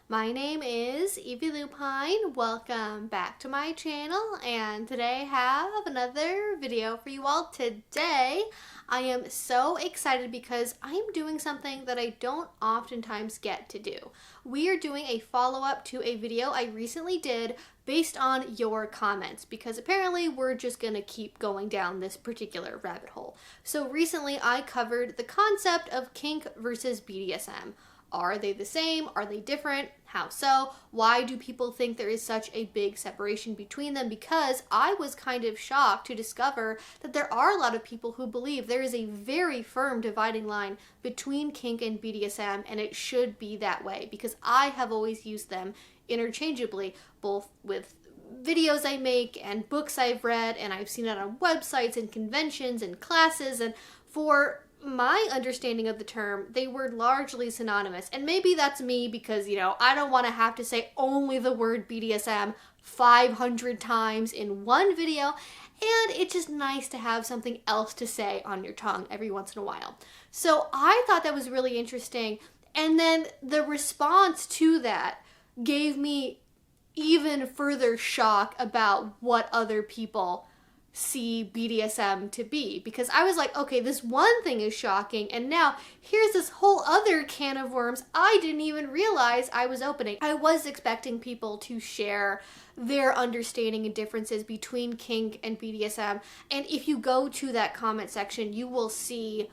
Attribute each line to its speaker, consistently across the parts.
Speaker 1: My name is Evie Lupine. Welcome back to my channel, and today I have another video for you all. Today I am so excited because I am doing something that I don't oftentimes get to do. We are doing a follow-up to a video I recently did based on your comments, because apparently we're just gonna keep going down this particular rabbit hole. So recently I covered the concept of kink versus BDSM. Are they the same? Are they different? How so? Why do people think there is such a big separation between them? Because I was kind of shocked to discover that there are a lot of people who believe there is a very firm dividing line between kink and BDSM, and it should be that way because I have always used them interchangeably, both with videos I make and books I've read, and I've seen it on websites and conventions and classes, and for my understanding of the term, they were largely synonymous. And maybe that's me because, I don't want to have to say only the word BDSM 500 times in one video, and it's just nice to have something else to say on your tongue every once in a while. So I thought that was really interesting, and then the response to that gave me even further shock about what other people see BDSM to be, because I was like, okay, this one thing is shocking, and now here's this whole other can of worms I didn't even realize I was opening. I was expecting people to share their understanding and differences between kink and BDSM, and if you go to that comment section, you will see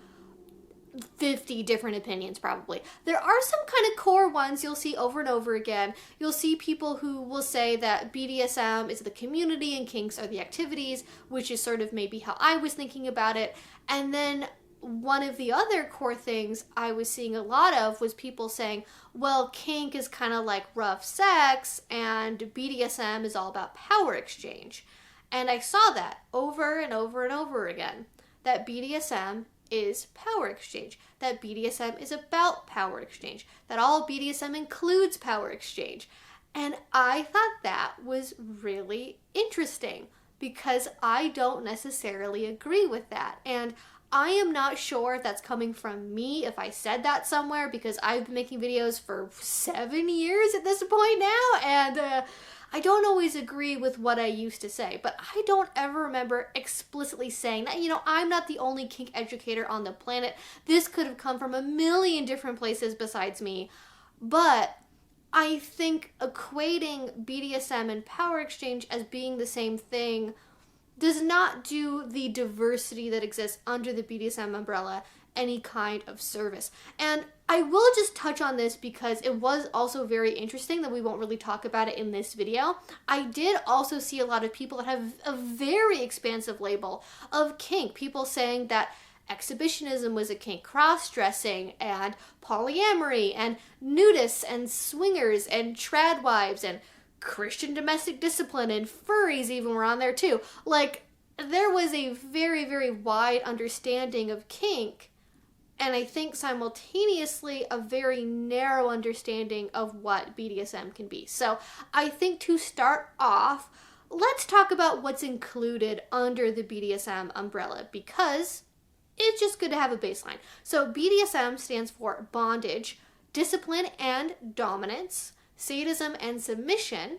Speaker 1: 50 different opinions probably. There are some kind of core ones you'll see over and over again. You'll see people who will say that BDSM is the community and kinks are the activities, which is sort of maybe how I was thinking about it. And then one of the other core things I was seeing a lot of was people saying, well, kink is kind of like rough sex and BDSM is all about power exchange. And I saw that over and over and over again, that BDSM is power exchange, that BDSM is about power exchange, that all BDSM includes power exchange. And I thought that was really interesting because I don't necessarily agree with that. And I am not sure if that's coming from me, if I said that somewhere, because I've been making videos for 7 years at this point now, and I don't always agree with what I used to say, but I don't ever remember explicitly saying that. I'm not the only kink educator on the planet. This could have come from a million different places besides me, but I think equating BDSM and power exchange as being the same thing does not do the diversity that exists under the BDSM umbrella any kind of service. And I will just touch on this because it was also very interesting that we won't really talk about it in this video. I did also see a lot of people that have a very expansive label of kink. People saying that exhibitionism was a kink, cross-dressing and polyamory and nudists and swingers and trad wives and Christian domestic discipline and furries even were on there too. Like, there was a very, very wide understanding of kink, and I think simultaneously a very narrow understanding of what BDSM can be. So I think to start off, let's talk about what's included under the BDSM umbrella, because it's just good to have a baseline. So BDSM stands for bondage, discipline and dominance, sadism and submission,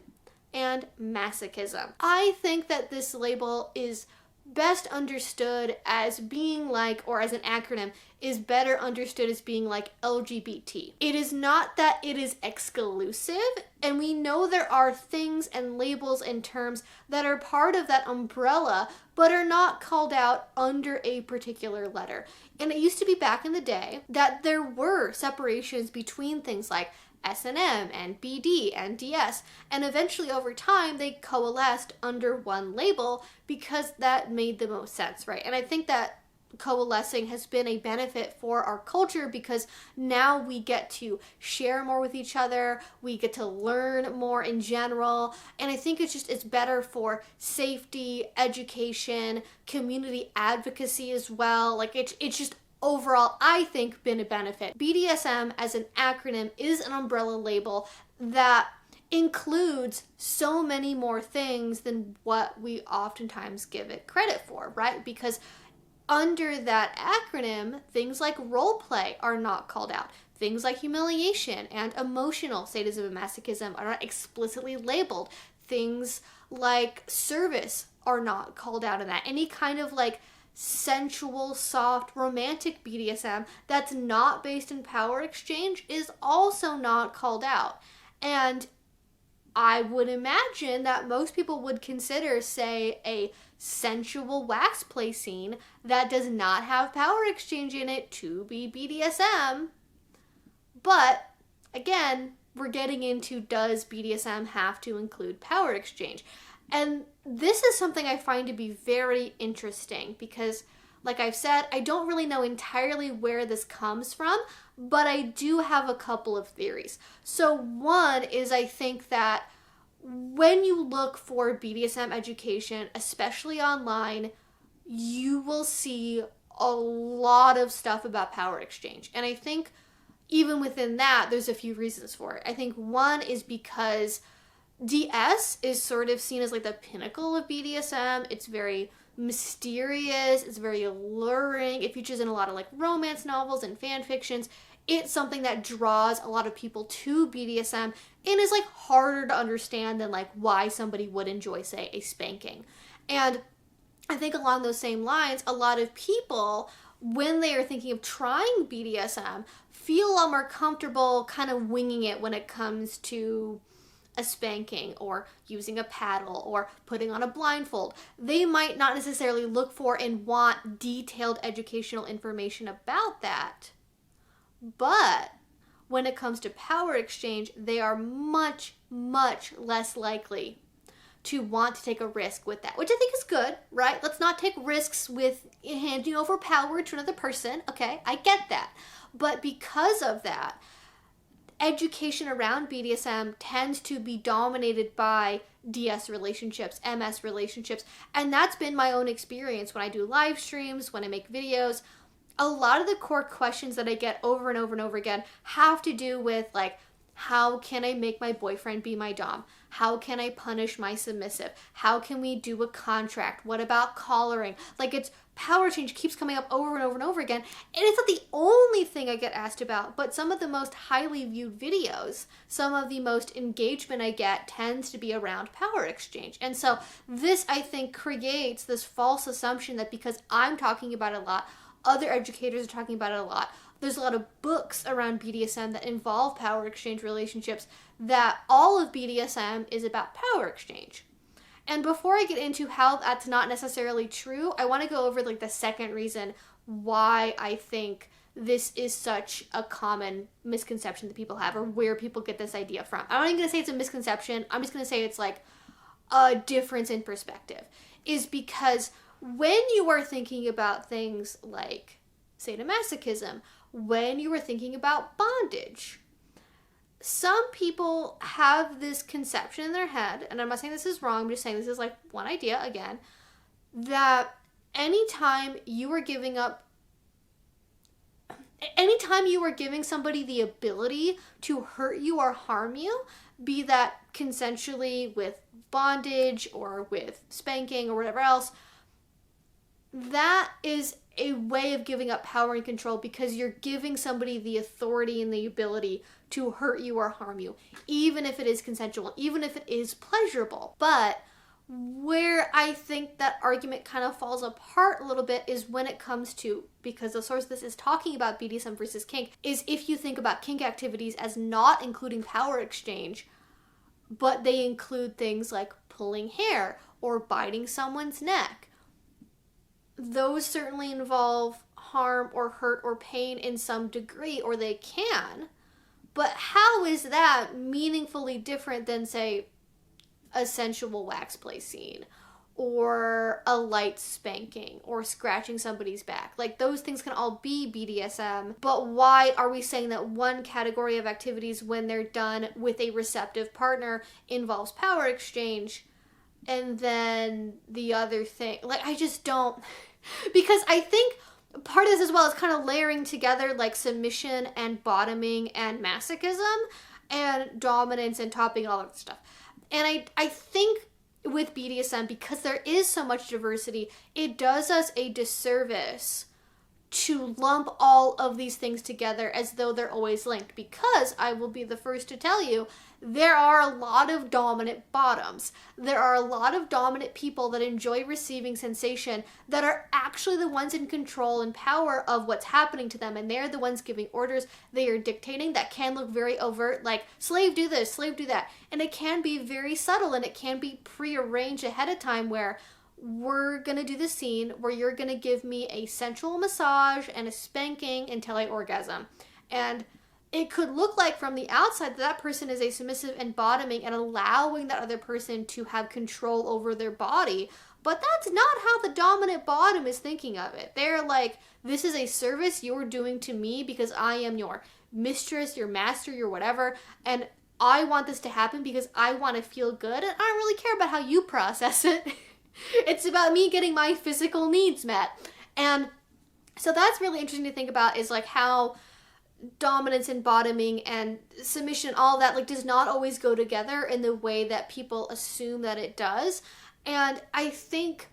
Speaker 1: and masochism. I think that this label is best understood as being like, or as an acronym, is better understood as being like LGBT. It is not that it is exclusive, and we know there are things and labels and terms that are part of that umbrella, but are not called out under a particular letter. And it used to be back in the day that there were separations between things like S&M and BD and DS, and eventually over time they coalesced under one label because that made the most sense, right? And I think that coalescing has been a benefit for our culture because now we get to share more with each other, we get to learn more in general, and I think it's better for safety, education, community advocacy as well. Like it's just overall, I think, been a benefit. BDSM as an acronym is an umbrella label that includes so many more things than what we oftentimes give it credit for, right? Because under that acronym, things like role play are not called out. Things like humiliation and emotional sadism and masochism are not explicitly labeled. Things like service are not called out in that. Any kind of like sensual, soft, romantic BDSM that's not based in power exchange is also not called out. And I would imagine that most people would consider, say, a sensual wax play scene that does not have power exchange in it to be BDSM. But again, we're getting into, does BDSM have to include power exchange? And this is something I find to be very interesting because, like I've said, I don't really know entirely where this comes from, but I do have a couple of theories. So one is, I think that when you look for BDSM education, especially online, you will see a lot of stuff about power exchange. And I think even within that, there's a few reasons for it. I think one is because DS is sort of seen as like the pinnacle of BDSM. It's very mysterious, it's very alluring, it features in a lot of like romance novels and fan fictions. It's something that draws a lot of people to BDSM and is like harder to understand than like why somebody would enjoy, say, a spanking. And I think along those same lines, a lot of people, when they are thinking of trying BDSM, feel a lot more comfortable kind of winging it when it comes to a spanking or using a paddle or putting on a blindfold. They might not necessarily look for and want detailed educational information about that. But when it comes to power exchange, they are much, much less likely to want to take a risk with that, which I think is good, right? Let's not take risks with handing over power to another person. Okay, I get that. But because of that, education around BDSM tends to be dominated by DS relationships, MS relationships, and that's been my own experience when I do live streams, when I make videos. A lot of the core questions that I get over and over and over again have to do with like, how can I make my boyfriend be my dom? How can I punish my submissive? How can we do a contract? What about collaring? Like, it's power change keeps coming up over and over and over again. And it's not the only thing I get asked about, but some of the most highly viewed videos, some of the most engagement I get tends to be around power exchange. And so this, I think, creates this false assumption that because I'm talking about it a lot, other educators are talking about it a lot. There's a lot of books around BDSM that involve power exchange relationships, that all of BDSM is about power exchange. And before I get into how that's not necessarily true, I want to go over like the second reason why I think this is such a common misconception that people have, or where people get this idea from. I'm not even going to say it's a misconception. I'm just going to say it's like a difference in perspective. Is because when you are thinking about things like sadomasochism, when you are thinking about bondage, some people have this conception in their head, and I'm not saying this is wrong, I'm just saying this is like one idea again, that anytime you are giving somebody the ability to hurt you or harm you, be that consensually with bondage or with spanking or whatever else, that is a way of giving up power and control, because you're giving somebody the authority and the ability to hurt you or harm you, even if it is consensual, even if it is pleasurable. But where I think that argument kind of falls apart a little bit is when it comes to, because the source of this is talking about BDSM versus kink, is if you think about kink activities as not including power exchange, but they include things like pulling hair or biting someone's neck. Those certainly involve harm or hurt or pain in some degree, or they can. But how is that meaningfully different than, say, a sensual wax play scene, or a light spanking, or scratching somebody's back? Like, those things can all be BDSM, but why are we saying that one category of activities, when they're done with a receptive partner, involves power exchange, and then the other thing, like, I just don't, because I think part of this as well is kind of layering together like submission and bottoming and masochism and dominance and topping and all of that stuff. And I think with BDSM, because there is so much diversity, it does us a disservice to lump all of these things together as though they're always linked, because I will be the first to tell you, there are a lot of dominant bottoms. There are a lot of dominant people that enjoy receiving sensation that are actually the ones in control and power of what's happening to them, and they're the ones giving orders. They are dictating. That can look very overt, like, slave do this, slave do that. And it can be very subtle, and it can be prearranged ahead of time, where we're gonna do the scene where you're gonna give me a sensual massage and a spanking until I orgasm. And it could look like from the outside that that person is a submissive and bottoming and allowing that other person to have control over their body. But that's not how the dominant bottom is thinking of it. They're like, this is a service you're doing to me because I am your mistress, your master, your whatever. And I want this to happen because I want to feel good. And I don't really care about how you process it. It's about me getting my physical needs met. And so that's really interesting to think about, is like how dominance and bottoming and submission, all that, like, does not always go together in the way that people assume that it does. And I think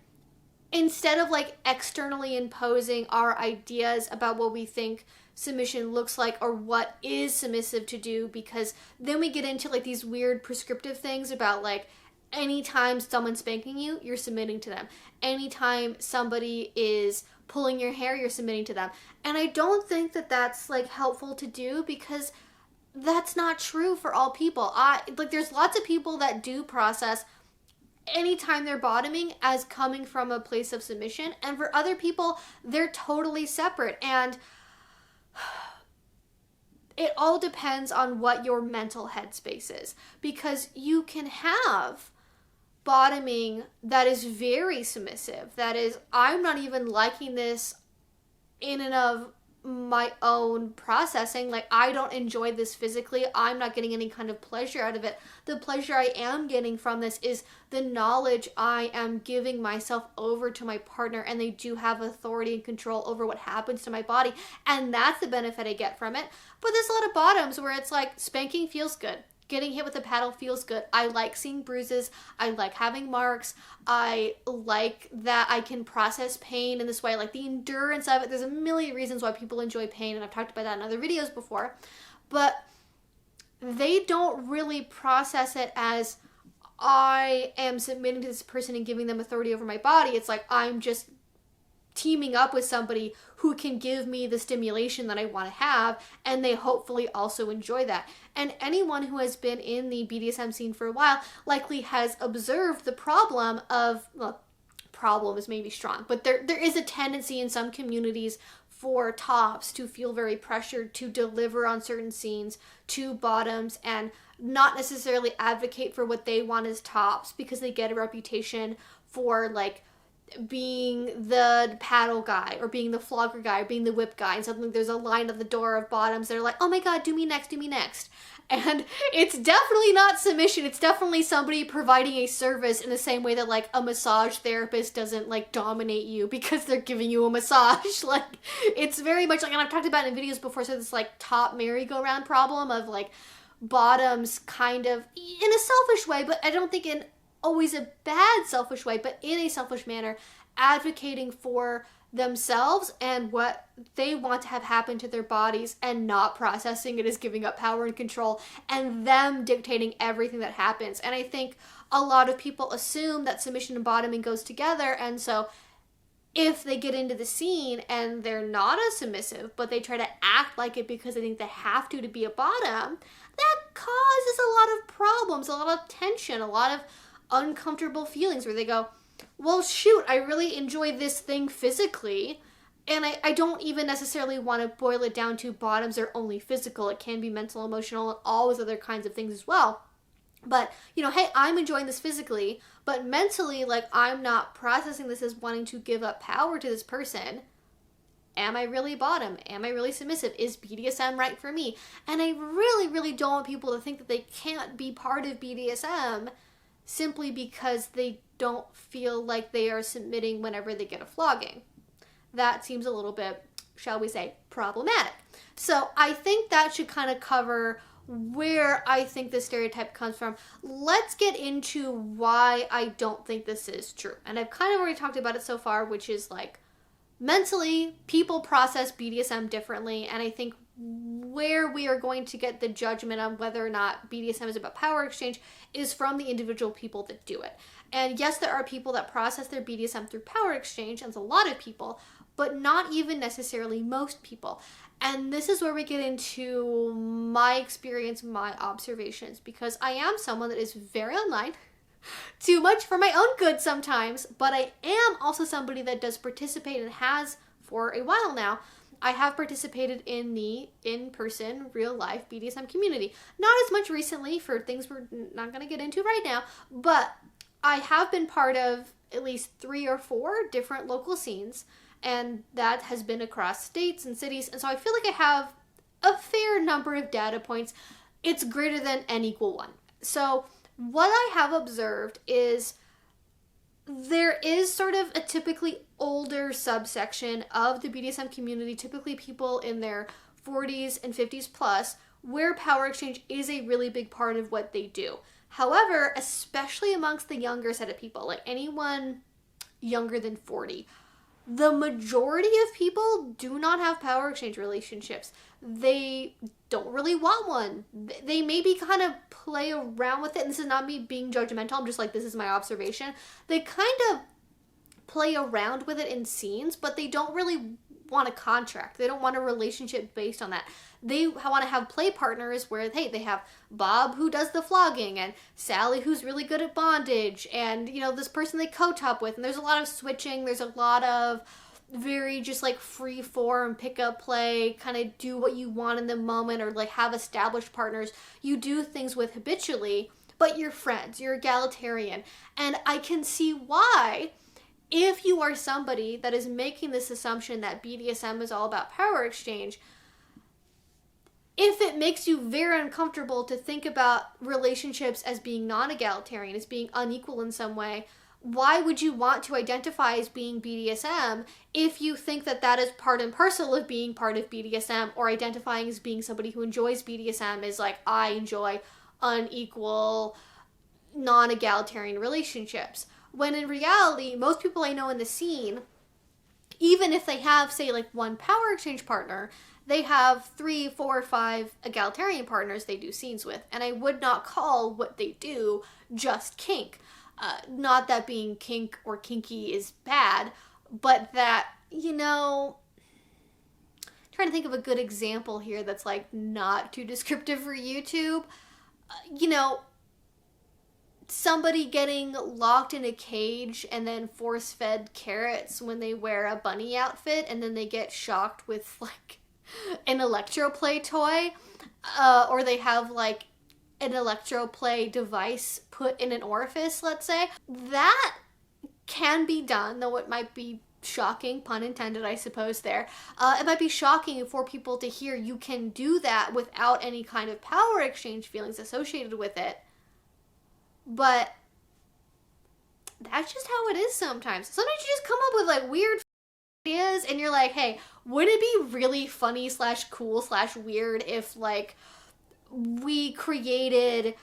Speaker 1: instead of like externally imposing our ideas about what we think submission looks like or what is submissive to do, because then we get into like these weird prescriptive things about like, anytime someone's spanking you, you're submitting to them. Anytime somebody is pulling your hair, you're submitting to them. And I don't think that that's like helpful to do, because that's not true for all people. There's lots of people that do process anytime they're bottoming as coming from a place of submission, and for other people, they're totally separate. And it all depends on what your mental headspace is, because you can have bottoming that is very submissive, that is, I'm not even liking this in and of my own processing, like, I don't enjoy this physically, I'm not getting any kind of pleasure out of it. The pleasure I am getting from this is the knowledge I am giving myself over to my partner, and they do have authority and control over what happens to my body, and that's the benefit I get from it. But there's a lot of bottoms where it's like, spanking feels good, getting hit with a paddle feels good, I like seeing bruises, I like having marks, I like that I can process pain in this way, like the endurance of it. There's a million reasons why people enjoy pain, and I've talked about that in other videos before, but they don't really process it as, I am submitting to this person and giving them authority over my body. It's like, I'm just teaming up with somebody who can give me the stimulation that I want to have, and they hopefully also enjoy that. And anyone who has been in the BDSM scene for a while likely has observed the problem of, well, problem is maybe strong, but there is a tendency in some communities for tops to feel very pressured to deliver on certain scenes to bottoms and not necessarily advocate for what they want as tops, because they get a reputation for like being the paddle guy or being the flogger guy or being the whip guy, and suddenly there's a line at the door of bottoms that are like, oh my god, do me next, do me next. And it's definitely not submission. It's definitely somebody providing a service in the same way that like a massage therapist doesn't like dominate you because they're giving you a massage. Like, it's very much like, and I've talked about it in videos before, so this like top merry-go-round problem of like bottoms kind of in a selfish way, but I don't think in always a bad selfish way, but in a selfish manner, advocating for themselves and what they want to have happen to their bodies, and not processing it as giving up power and control, and them dictating everything that happens. And I think a lot of people assume that submission and bottoming goes together, and so if they get into the scene and they're not a submissive, but they try to act like it because they think they have to be a bottom, that causes a lot of problems, a lot of tension, a lot of uncomfortable feelings where they go, well, shoot, I really enjoy this thing physically, and I don't even necessarily want to boil it down to bottoms are only physical. It can be mental, emotional, and all those other kinds of things as well. But, you know, hey, I'm enjoying this physically, but mentally, like, I'm not processing this as wanting to give up power to this person. Am I really bottom? Am I really submissive? Is BDSM right for me? And I really, really don't want people to think that they can't be part of BDSM simply because they don't feel like they are submitting whenever they get a flogging. That seems a little bit, shall we say, problematic. So I think that should kind of cover where I think the stereotype comes from, let's get into why I don't think this is true. And I've kind of already talked about it so far, which is like mentally, people process BDSM differently. And I think where we are going to get the judgment on whether or not BDSM is about power exchange is from the individual people that do it. And yes, there are people that process their BDSM through power exchange, and it's a lot of people, but not even necessarily most people. And this is where we get into my experience, my observations, because I am someone that is very online, too much for my own good sometimes, but I am also somebody that does participate and has for a while now. I have participated in the in-person, real-life BDSM community. Not as much recently for things we're not going to get into right now, but I have been part of at least 3 or 4 different local scenes, and that has been across states and cities, and so I feel like I have a fair number of data points. It's greater than n equal 1. So what I have observed is there is sort of a typically older subsection of the BDSM community, typically people in their 40s and 50s plus, where power exchange is a really big part of what they do. However, especially amongst the younger set of people, like anyone younger than 40, the majority of people do not have power exchange relationships. They don't really want one. They maybe kind of play around with it. And this is not me being judgmental. I'm just like, this is my observation. They kind of play around with it in scenes, but they don't really want a contract. They don't want a relationship based on that. They want to have play partners where, hey, they have Bob who does the flogging and Sally who's really good at bondage and, you know, this person they co-top with. And there's a lot of switching. There's a lot of very just like free form pickup play, kind of do what you want in the moment, or like have established partners you do things with habitually, but you're friends, you're egalitarian. And I can see why, if you are somebody that is making this assumption that BDSM is all about power exchange, if it makes you very uncomfortable to think about relationships as being non-egalitarian, as being unequal in some way, why would you want to identify as being BDSM if you think that that is part and parcel of being part of BDSM, or identifying as being somebody who enjoys BDSM is like, I enjoy unequal, non-egalitarian relationships? When in reality, most people I know in the scene, even if they have, say, like one power exchange partner, they have 3, 4, 5 egalitarian partners they do scenes with. And I would not call what they do just kink. Not that being kink or kinky is bad, but that, you know, I'm trying to think of a good example here that's like not too descriptive for YouTube. You know, somebody getting locked in a cage and then force-fed carrots when they wear a bunny outfit, and then they get shocked with like an electroplay toy, or they have like an electroplay device put in an orifice, let's say. That can be done, though it might be shocking, pun intended, I suppose there. It might be shocking for people to hear you can do that without any kind of power exchange feelings associated with it. But that's just how it is sometimes. Sometimes you just come up with like weird ideas and you're like, hey, would it be really funny / cool / weird if like we created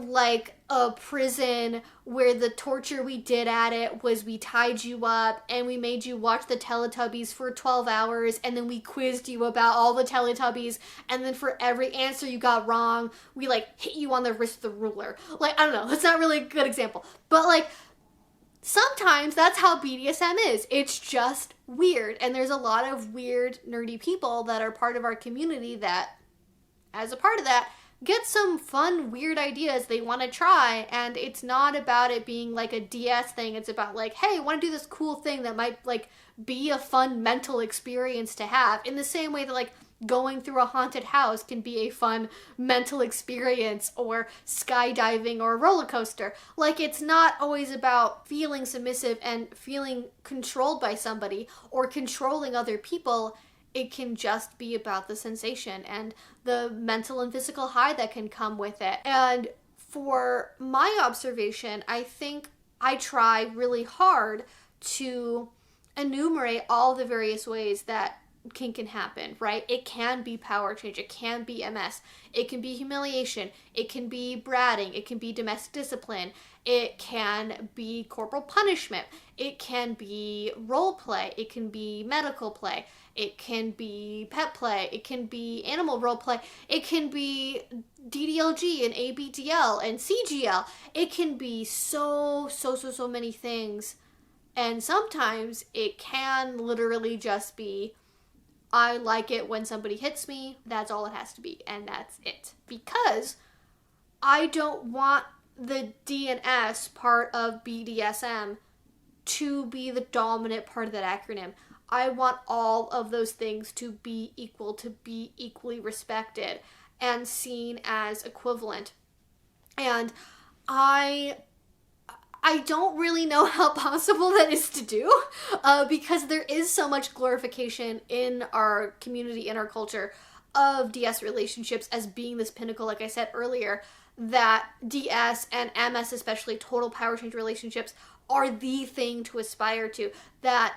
Speaker 1: like a prison where the torture we did at it was we tied you up and we made you watch the Teletubbies for 12 hours, and then we quizzed you about all the Teletubbies, and then for every answer you got wrong, we like hit you on the wrist with a ruler. Like, I don't know, that's not really a good example, but like sometimes that's how BDSM is. It's just weird, and there's a lot of weird, nerdy people that are part of our community that, as a part of that, get some fun, weird ideas they want to try, and it's not about it being like a DS thing. It's about like, hey, I want to do this cool thing that might like be a fun mental experience to have, in the same way that like going through a haunted house can be a fun mental experience, or skydiving or a roller coaster. Like, it's not always about feeling submissive and feeling controlled by somebody or controlling other people. It can just be about the sensation and the mental and physical high that can come with it. And for my observation, I think I try really hard to enumerate all the various ways that kink can happen, right? It can be power change, it can be MS, it can be humiliation, it can be bratting, it can be domestic discipline, it can be corporal punishment, it can be role play, it can be medical play, it can be pet play, it can be animal role play, it can be DDLG and ABDL and CGL. It can be so many things. And sometimes it can literally just be, I like it when somebody hits me. That's all it has to be. And that's it. Because I don't want the D and S part of BDSM to be the dominant part of that acronym. I want all of those things to be equal, to be equally respected and seen as equivalent. And I don't really know how possible that is to do, because there is so much glorification in our community, in our culture, of DS relationships as being this pinnacle, like I said earlier, that DS and MS, especially total power change relationships, are the thing to aspire to. That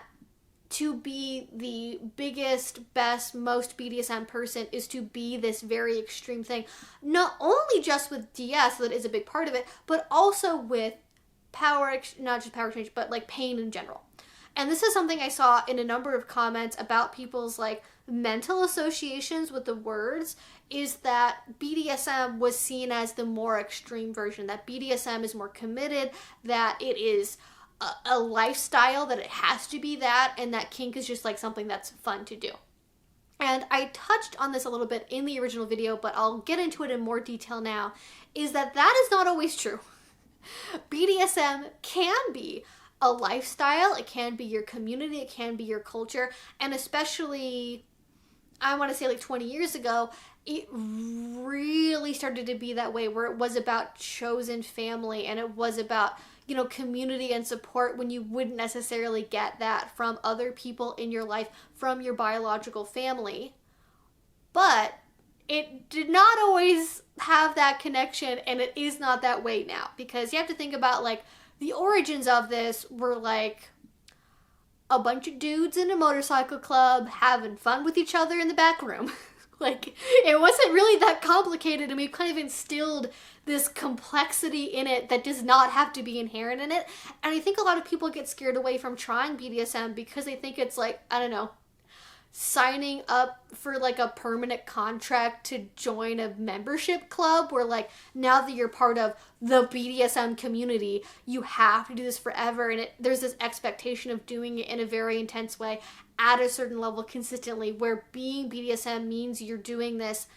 Speaker 1: to be the biggest, best, most BDSM person is to be this very extreme thing. Not only just with DS, that is a big part of it, but also with power, not just power change, but like pain in general. And this is something I saw in a number of comments about people's like mental associations with the words, is that BDSM was seen as the more extreme version, that BDSM is more committed, that it is a lifestyle, that it has to be that, and that kink is just like something that's fun to do. And I touched on this a little bit in the original video, but I'll get into it in more detail now, is that is not always true. BDSM can be a lifestyle, it can be your community, it can be your culture, and especially, I want to say like 20 years ago, it really started to be that way, where it was about chosen family and it was about, you know, community and support, when you wouldn't necessarily get that from other people in your life, from your biological family. But it did not always have that connection, and it is not that way now, because you have to think about like the origins of this were like a bunch of dudes in a motorcycle club having fun with each other in the back room. Like, it wasn't really that complicated, and we've kind of instilled this complexity in it that does not have to be inherent in it. And I think a lot of people get scared away from trying BDSM because they think it's like, I don't know, signing up for like a permanent contract to join a membership club, where like, now that you're part of the BDSM community, you have to do this forever, and there's this expectation of doing it in a very intense way at a certain level consistently, where being BDSM means you're doing this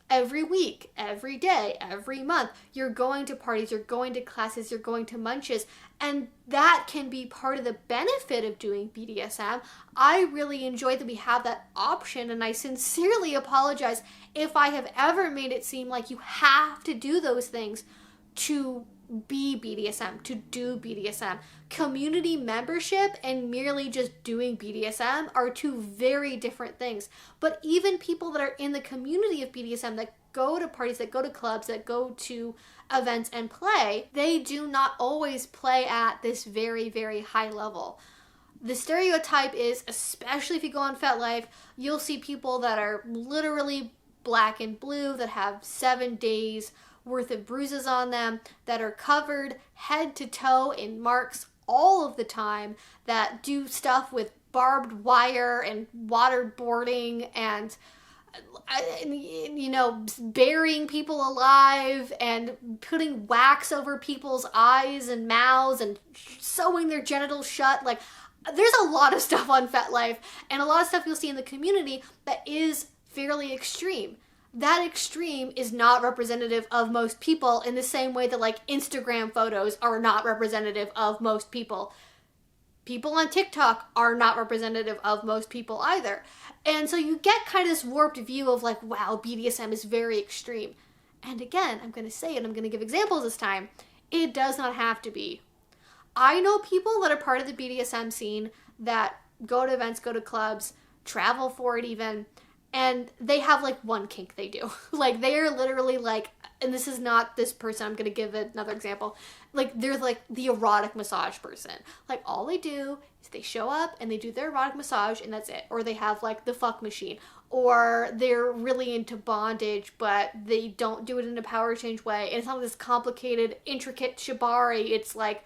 Speaker 1: every week, every day, every month. You're going to parties, you're going to classes, you're going to munches, and that can be part of the benefit of doing BDSM. I really enjoy that we have that option, and I sincerely apologize if I have ever made it seem like you have to do those things to be BDSM, to do BDSM. Community membership and merely just doing BDSM are two very different things. But even people that are in the community of BDSM, that go to parties, that go to clubs, that go to events and play, they do not always play at this very, very high level. The stereotype is, especially if you go on FetLife, you'll see people that are literally black and blue, that have 7 days worth of bruises on them, that are covered head to toe in marks all of the time, that do stuff with barbed wire and waterboarding and, you know, burying people alive and putting wax over people's eyes and mouths and sewing their genitals shut. Like, there's a lot of stuff on FetLife, and a lot of stuff you'll see in the community that is fairly extreme. That extreme is not representative of most people, in the same way that like Instagram photos are not representative of most people. People on TikTok are not representative of most people either. And so you get kind of this warped view of like, wow, BDSM is very extreme. And again, I'm going to say it, I'm going to give examples this time. It does not have to be. I know people that are part of the BDSM scene that go to events, go to clubs, travel for it even, and they have like one kink they do. Like they are literally like, and this is not this person, I'm gonna give another example. Like they're like the erotic massage person. Like all they do is they show up and they do their erotic massage and that's it. Or they have like the fuck machine. Or they're really into bondage, but they don't do it in a power change way. And it's not this complicated, intricate shibari. It's like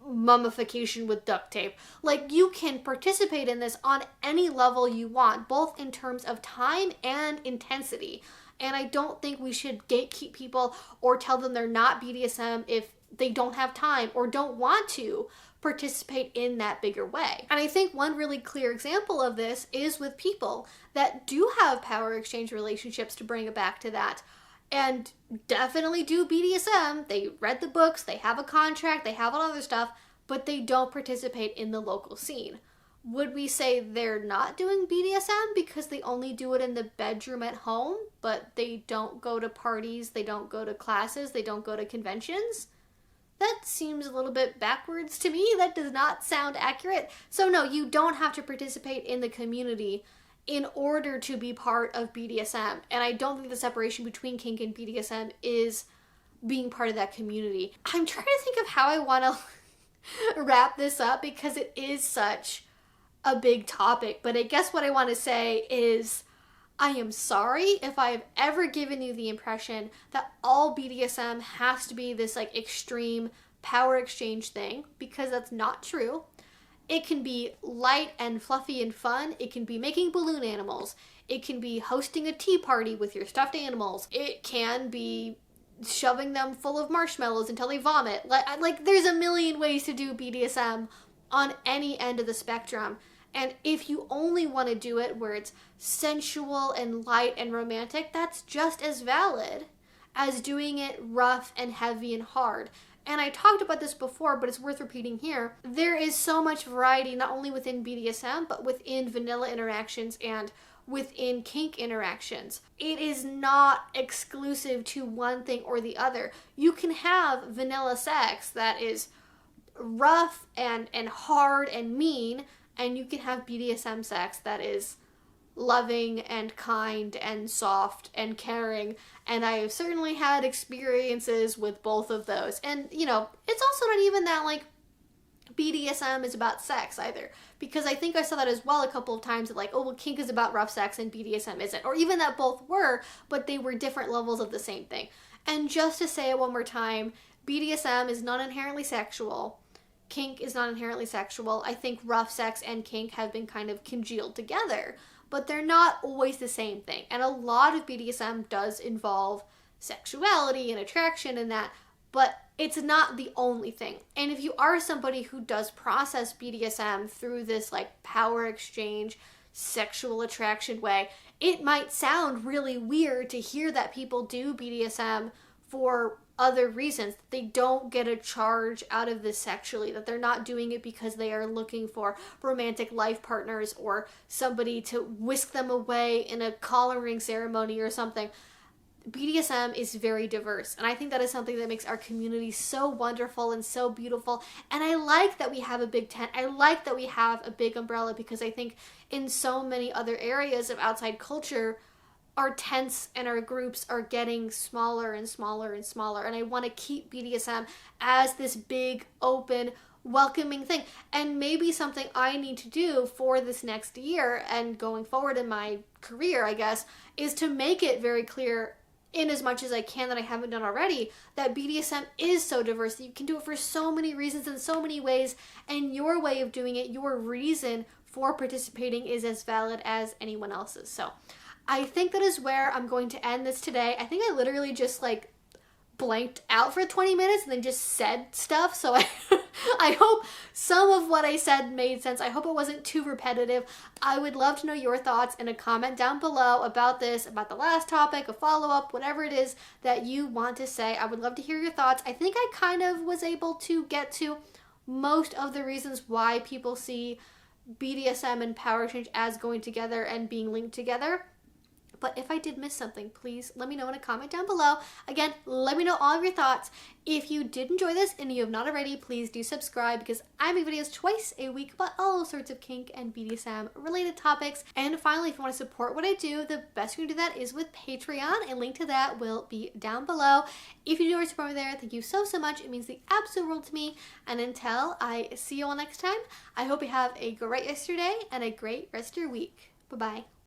Speaker 1: mummification with duct tape. Like you can participate in this on any level you want, both in terms of time and intensity. And I don't think we should gatekeep people or tell them they're not BDSM if they don't have time or don't want to participate in that bigger way. And I think one really clear example of this is with people that do have power exchange relationships, to bring it back to that, and definitely do BDSM. They read the books, they have a contract, they have all other stuff, but they don't participate in the local scene. Would we say they're not doing BDSM because they only do it in the bedroom at home, but they don't go to parties, they don't go to classes, they don't go to conventions? That seems a little bit backwards to me. That does not sound accurate. So no, you don't have to participate in the community in order to be part of BDSM. And I don't think the separation between kink and BDSM is being part of that community. I'm trying to think of how I want to wrap this up because it is such a big topic. But I guess what I want to say is I am sorry if I've ever given you the impression that all BDSM has to be this like extreme power exchange thing, because that's not true. It can be light and fluffy and fun. It can be making balloon animals. It can be hosting a tea party with your stuffed animals. It can be shoving them full of marshmallows until they vomit. Like there's a million ways to do BDSM on any end of the spectrum. And if you only want to do it where it's sensual and light and romantic, that's just as valid as doing it rough and heavy and hard. And I talked about this before, but it's worth repeating here. There is so much variety, not only within BDSM, but within vanilla interactions and within kink interactions. It is not exclusive to one thing or the other. You can have vanilla sex that is rough and hard and mean, and you can have BDSM sex that is loving and kind and soft and caring. And I have certainly had experiences with both of those. And, you know, it's also not even that, like, BDSM is about sex either. Because I think I saw that as well a couple of times, that like, oh, well, kink is about rough sex and BDSM isn't. Or even that both were, but they were different levels of the same thing. And just to say it one more time, BDSM is not inherently sexual. Kink is not inherently sexual. I think rough sex and kink have been kind of congealed together, but they're not always the same thing. And a lot of BDSM does involve sexuality and attraction and that, but it's not the only thing. And if you are somebody who does process BDSM through this like power exchange, sexual attraction way, it might sound really weird to hear that people do BDSM for other reasons. They don't get a charge out of this sexually, that they're not doing it because they are looking for romantic life partners or somebody to whisk them away in a collaring ceremony or something. BDSM is very diverse, and I think that is something that makes our community so wonderful and so beautiful. And I like that we have a big tent. I like that we have a big umbrella, because I think in so many other areas of outside culture, our tents and our groups are getting smaller and smaller and smaller. And I want to keep BDSM as this big, open, welcoming thing. And maybe something I need to do for this next year and going forward in my career, I guess, is to make it very clear, in as much as I can that I haven't done already, that BDSM is so diverse, that you can do it for so many reasons in so many ways, and your way of doing it, your reason for participating, is as valid as anyone else's. So I think that is where I'm going to end this today. I think I literally just like blanked out for 20 minutes and then just said stuff. So I hope some of what I said made sense. I hope it wasn't too repetitive. I would love to know your thoughts in a comment down below about this, about the last topic, a follow-up, whatever it is that you want to say. I would love to hear your thoughts. I think I kind of was able to get to most of the reasons why people see BDSM and power exchange as going together and being linked together. But if I did miss something, please let me know in a comment down below. Again, let me know all of your thoughts. If you did enjoy this and you have not already, please do subscribe because I make videos twice a week about all sorts of kink and BDSM related topics. And finally, if you want to support what I do, the best way to do that is with Patreon. A link to that will be down below. If you do want to support me there, thank you so much. It means the absolute world to me. And until I see you all next time, I hope you have a great rest of your day and a great rest of your week. Bye-bye.